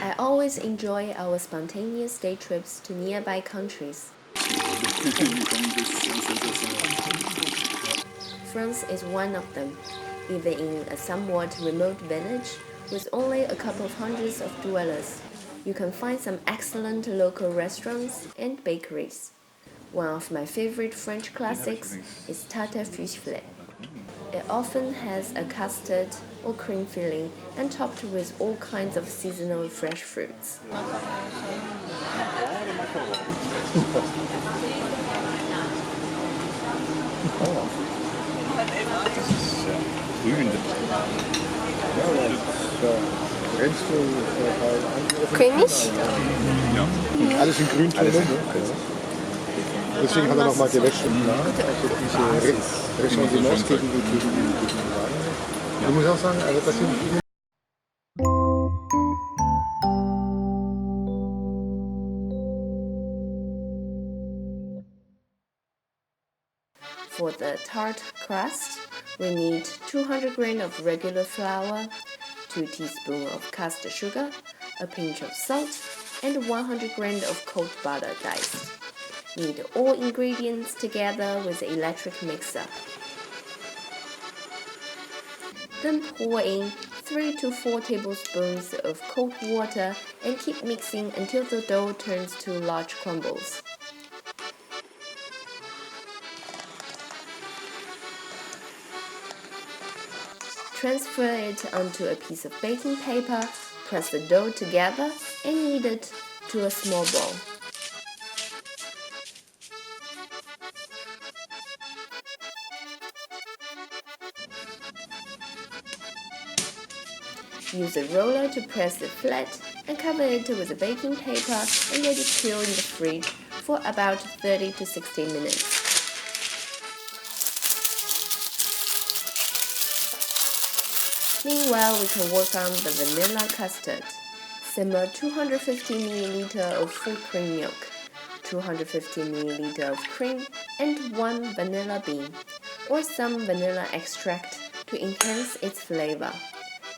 I always enjoy our spontaneous day trips to nearby countries. France is one of them. Even in a somewhat remote village, with only a couple of hundreds of dwellers, you can find some excellent local restaurants and bakeries. One of my favorite French classics is Tarte fruit. It often has a custard or cream filling and topped with all kinds of seasonal fresh fruits. Cremig? Ja. Alles in Grüntönen. Ne? Deswegen hat er nochmal gewäscht. Also diese Ressentiments gegen die Wagen. Ich muss auch sagen, also das sind viele. For the tart crust, we need 200 grams of regular flour, 2 teaspoons of custard sugar, a pinch of salt, and 100 grams of cold butter diced. Knead all ingredients together with an electric mixer. Then pour in 3 to 4 tablespoons of cold water and keep mixing until the dough turns to large crumbles. Transfer it onto a piece of baking paper, press the dough together, and knead it to a small ball. Use a roller to press it flat and cover it with a baking paper and let it chill in the fridge for about 30 to 60 minutes. Meanwhile, we can work on the vanilla custard. Simmer 250 ml of full cream milk, 250 ml of cream, and 1 vanilla bean, or some vanilla extract to enhance its flavor.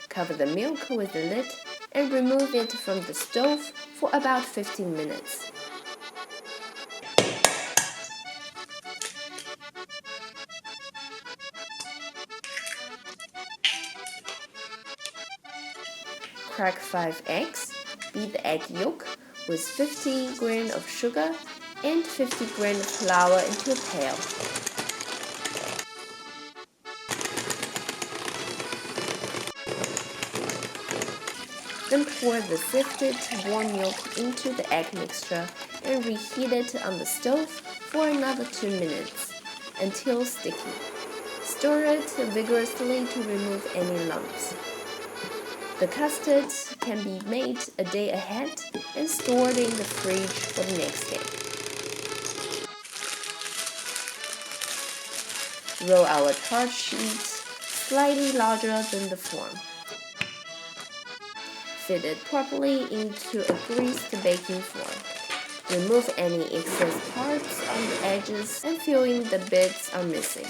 Cover the milk with the lid and remove it from the stove for about 15 minutes. Crack 5 eggs, beat the egg yolk with 50 grams of sugar and 50 grams of flour into a pail. Then pour the sifted warm milk into the egg mixture and reheat it on the stove for another 2 minutes until sticky. Stir it vigorously to remove any lumps. The custard can be made a day ahead and stored in the fridge for the next day. Roll our tart sheet slightly larger than the form. Fit it properly into a greased baking form. Remove any excess parts on the edges and fill in the bits are missing.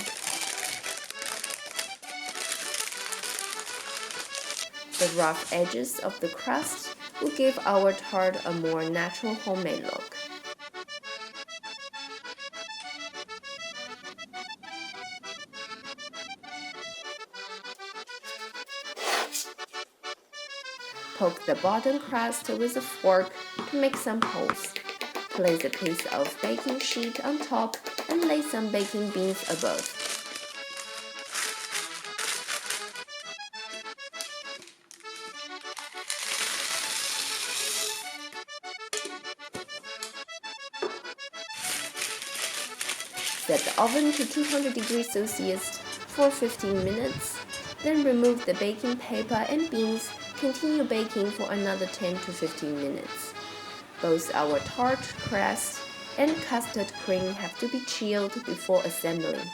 The rough edges of the crust will give our tart a more natural homemade look. Poke the bottom crust with a fork to make some holes. Place a piece of baking sheet on top and lay some baking beans above. Set the oven to 200 degrees Celsius for 15 minutes, then remove the baking paper and beans. Continue baking for another 10 to 15 minutes. Both our tart crust and custard cream have to be chilled before assembling.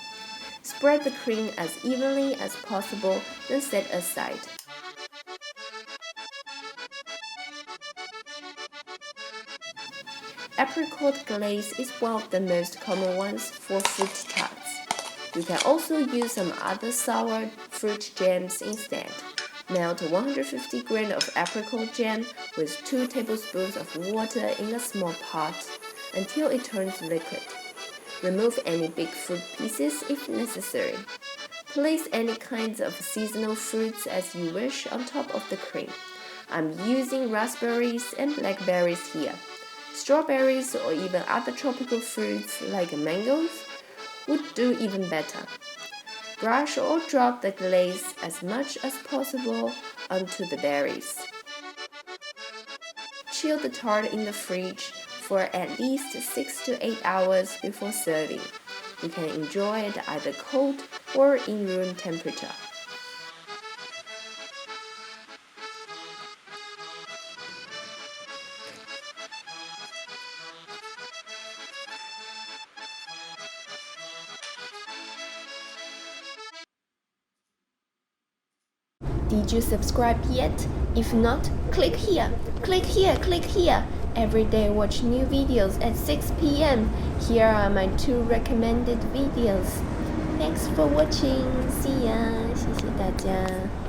Spread the cream as evenly as possible, then set aside. Apricot glaze is one of the most common ones for fruit tarts. You can also use some other sour fruit jams instead. Melt 150 grams of apricot jam with 2 tablespoons of water in a small pot until it turns liquid. Remove any big fruit pieces if necessary. Place any kinds of seasonal fruits as you wish on top of the cream. I'm using raspberries and blackberries here. Strawberries or even other tropical fruits like mangoes would do even better. Brush or drop the glaze as much as possible onto the berries. Chill the tart in the fridge for at least 6 to 8 hours before serving. You can enjoy it either cold or in room temperature. Did you subscribe yet? If not, click here, click here, click here. Every day watch new videos at 6 p.m. Here are my 2 recommended videos. Thanks for watching. See ya. 谢谢大家。